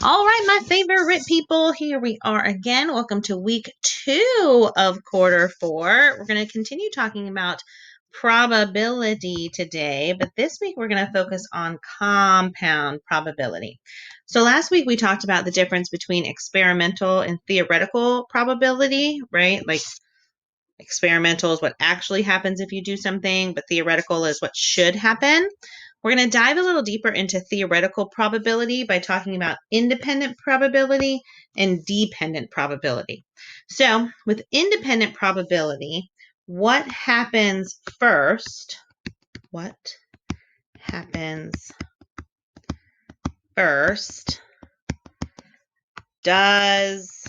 All right, my favorite people, here we are again. Welcome to week 2 of quarter 4. We're going to continue talking about probability today, but this week we're going to focus on compound probability. So last week we talked about the difference between experimental and theoretical probability, right? Like experimental is what actually happens if you do something, but theoretical is what should happen. We're going to dive a little deeper into theoretical probability by talking about independent probability and dependent probability. So, with independent probability, what happens first? What happens first does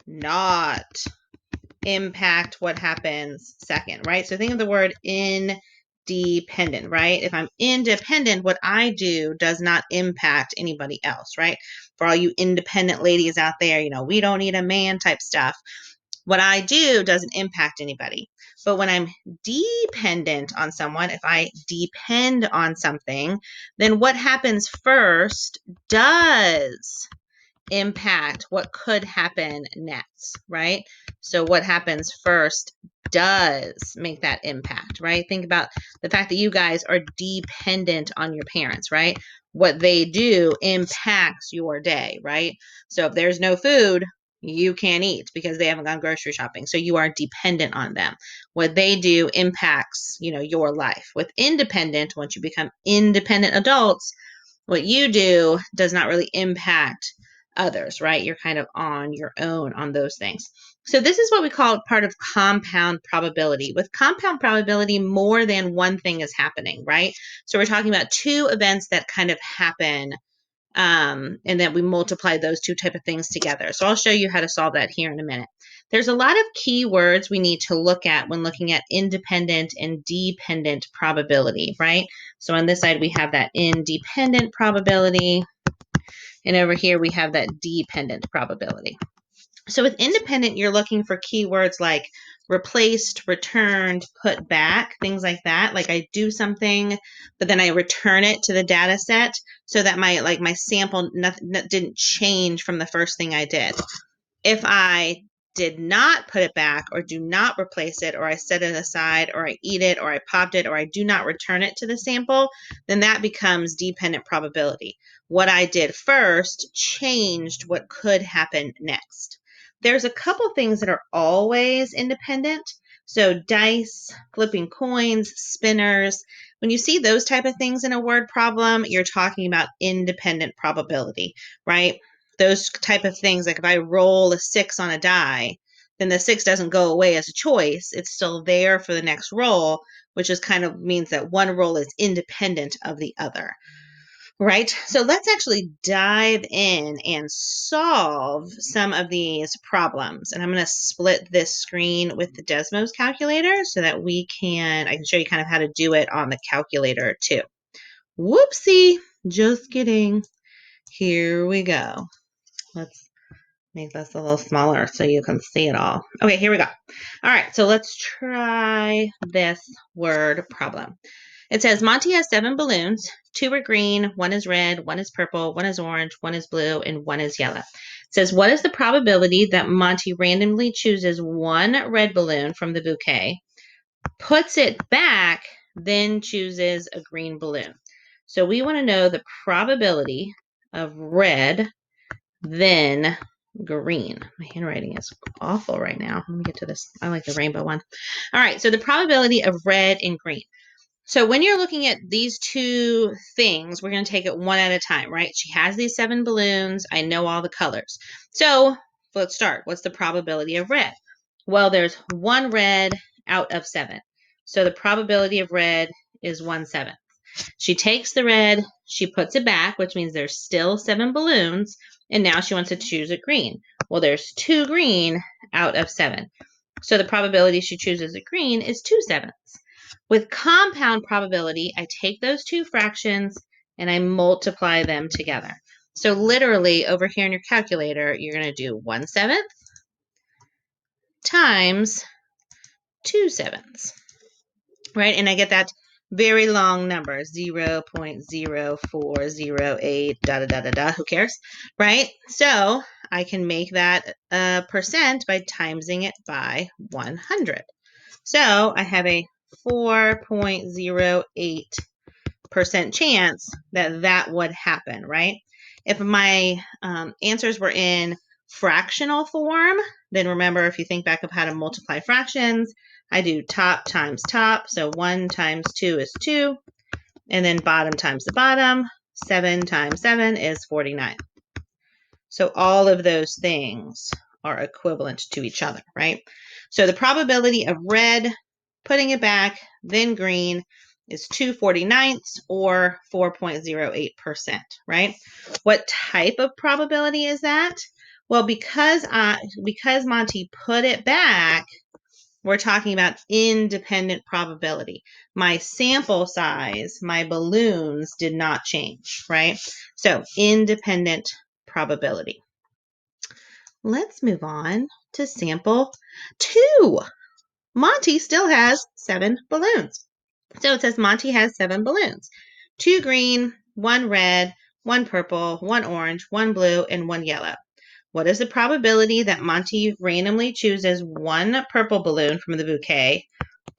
not impact what happens second, right? So think of the word independent, right? If I'm independent, what I do does not impact anybody else, right? For all you independent ladies out there, we don't need a man type stuff. What I do doesn't impact anybody. But when I'm dependent on someone, if I depend on something, then what happens first does impact what could happen next, right? So what happens first does make that impact, right? Think about the fact that you guys are dependent on your parents, right? What they do impacts your day, right? So if there's no food, you can't eat because they haven't gone grocery shopping. So you are dependent on them. What they do impacts, your life. With independent, once you become independent adults, what you do does not really impact others, right? You're kind of on your own on those things. So this is what we call part of compound probability. With compound probability, more than one thing is happening, right? So we're talking about two events that kind of happen, and then we multiply those two type of things together. So I'll show you how to solve that here in a minute. There's a lot of key words we need to look at when looking at independent and dependent probability, right? So on this side, we have that independent probability. And over here, we have that dependent probability. So with independent, you're looking for keywords like replaced, returned, put back, things like that. Like I do something, but then I return it to the data set so that my sample didn't change from the first thing I did. If I did not put it back or do not replace it, or I set it aside, or I eat it, or I popped it, or I do not return it to the sample, then that becomes dependent probability. What I did first changed what could happen next. There's a couple things that are always independent. So dice, flipping coins, spinners. When you see those type of things in a word problem, you're talking about independent probability, right? Those type of things, like if I roll a 6 on a die, then the 6 doesn't go away as a choice. It's still there for the next roll, which is kind of means that one roll is independent of the other, right? So let's actually dive in and solve some of these problems. And I'm going to split this screen with the Desmos calculator so that I can show you kind of how to do it on the calculator too. Whoopsie, just kidding. Here we go. Let's make this a little smaller so you can see it all. Okay, here we go. All right, so let's try this word problem. It says Monty has 7 balloons. 2 are green, 1 is red, 1 is purple, 1 is orange, 1 is blue, and 1 is yellow. It says, what is the probability that Monty randomly chooses 1 red balloon from the bouquet, puts it back, then chooses a green balloon? So we want to know the probability of red, then green. My handwriting is awful right now. Let me get to this. I like the rainbow one. All right, so the probability of red and green. So when you're looking at these two things, we're going to take it one at a time, right? She has these 7 balloons. I know all the colors. So let's start. What's the probability of red? Well, there's 1 red out of 7. So the probability of red is 1/7. She takes the red, she puts it back, which means there's still 7 balloons, and now she wants to choose a green. Well, there's 2 green out of 7. So the probability she chooses a green is 2/7. With compound probability, I take those two fractions and I multiply them together. So literally over here in your calculator, you're going to do 1/7 times 2/7, right? And I get that very long number, 0.0408, who cares, right? So I can make that a percent by timesing it by 100. So I have a 4.08% chance that that would happen, right? If my answers were in fractional form, then remember, if you think back of how to multiply fractions, I do top times top. So 1 times 2 is 2. And then bottom times the bottom. 7 times 7 is 49. So all of those things are equivalent to each other, right? So the probability of red putting it back, then green, is 2/49ths or 4.08%, right? What type of probability is that? Well, because Monty put it back, we're talking about independent probability. My sample size, my balloons did not change, right? So independent probability. Let's move on to sample 2. Monty still has 7 balloons. So it says Monty has 7 balloons. 2 green, 1 red, 1 purple, 1 orange, 1 blue, and 1 yellow. What is the probability that Monty randomly chooses 1 purple balloon from the bouquet,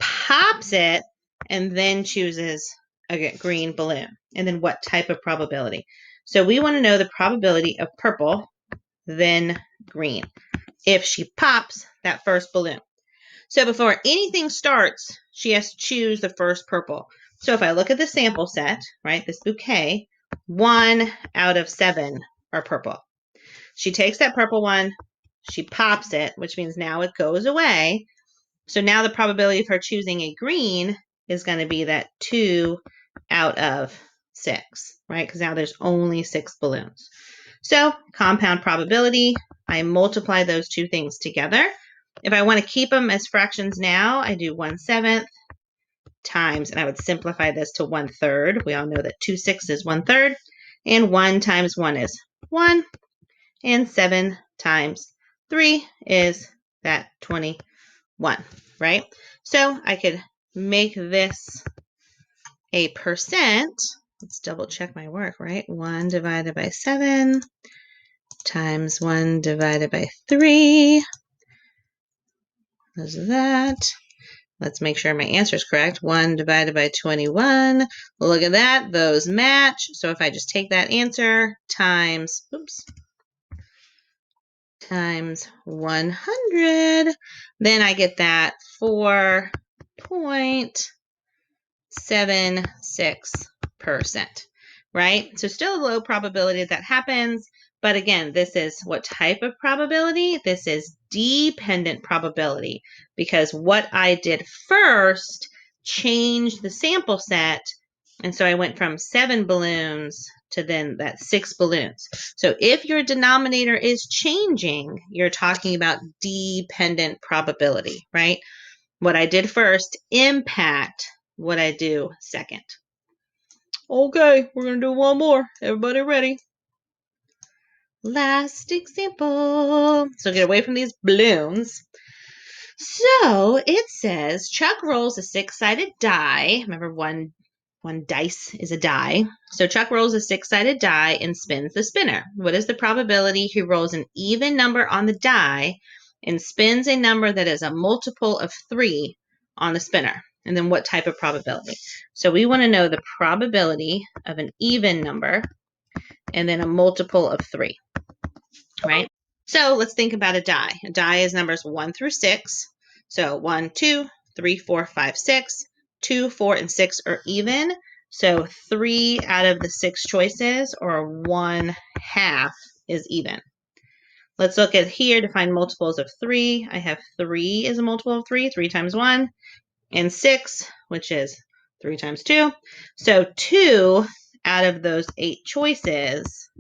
pops it, and then chooses a green balloon? And then what type of probability? So we want to know the probability of purple, then green, if she pops that first balloon. So before anything starts, she has to choose the first purple. So if I look at the sample set, right, this bouquet, 1 out of 7 are purple. She takes that purple one, she pops it, which means now it goes away. So now the probability of her choosing a green is going to be that 2 out of 6, right? Because now there's only 6 balloons. So compound probability, I multiply those two things together. If I want to keep them as fractions now, I do 1/7 times, and I would simplify this to 1/3. We all know that 2 6 is 1/3, and 1 times 1 is 1, and 7 times 3 is that 21, right? So I could make this a percent. Let's double check my work, right? 1 divided by 7 times 1 divided by 3. Is that? Let's make sure my answer is correct. 1 divided by 21. Look at that. Those match. So if I just take that answer times 100, then I get that 4.76%, right? So still a low probability that happens. But again, this is what type of probability? This is dependent probability, because what I did first changed the sample set. And so I went from 7 balloons to then that 6 balloons. So if your denominator is changing, you're talking about dependent probability, right? What I did first impact what I do second. Okay, we're going to do one more. Everybody ready? Last example. So get away from these balloons. So it says Chuck rolls a 6-sided die. Remember, one dice is a die. So Chuck rolls a 6-sided die and spins the spinner. What is the probability he rolls an even number on the die and spins a number that is a multiple of 3 on the spinner? And then what type of probability? So we want to know the probability of an even number and then a multiple of 3, right? So let's think about a die. A die is numbers 1 through 6. So 1, 2, 3, 4, 5, 6. 2, 4, and 6 are even. So 3 out of the 6 choices, or 1/2, is even. Let's look at here to find multiples of 3. I have 3 is a multiple of 3, 3 times 1, and 6, which is 3 times 2. So 2 out of those 8 choices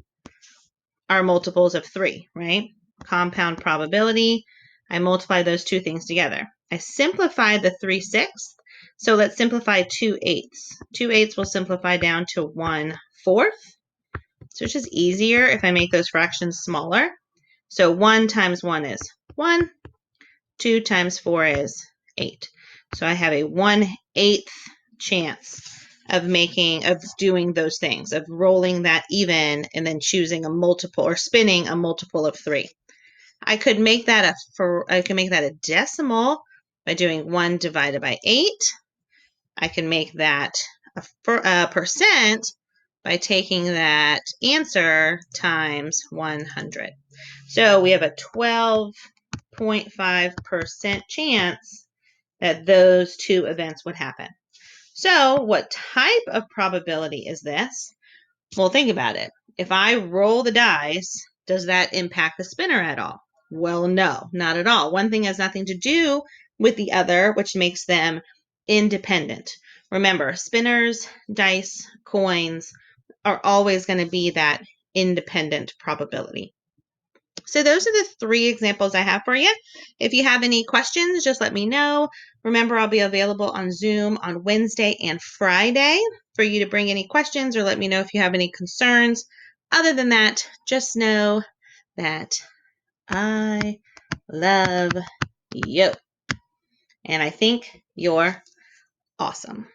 are multiples of 3, right? Compound probability. I multiply those two things together. I simplify the 3/6. So let's simplify 2/8. 2/8 will simplify down to 1/4. So it's just easier if I make those fractions smaller. So 1 times 1 is 1. 2 times 4 is 8. So I have a 1/8 chance of doing those things, of rolling that even and then choosing a multiple or spinning a multiple of 3. I could make that a decimal by doing 1 divided by 8. I can make that a percent by taking that answer times 100. So we have a 12.5% chance that those 2 events would happen. So what type of probability is this? Well, think about it. If I roll the dice, does that impact the spinner at all? Well, no, not at all. One thing has nothing to do with the other, which makes them independent. Remember, spinners, dice, coins are always going to be that independent probability. So those are the 3 examples I have for you. If you have any questions, just let me know. Remember, I'll be available on Zoom on Wednesday and Friday for you to bring any questions or let me know if you have any concerns. Other than that, just know that I love you. And I think you're awesome.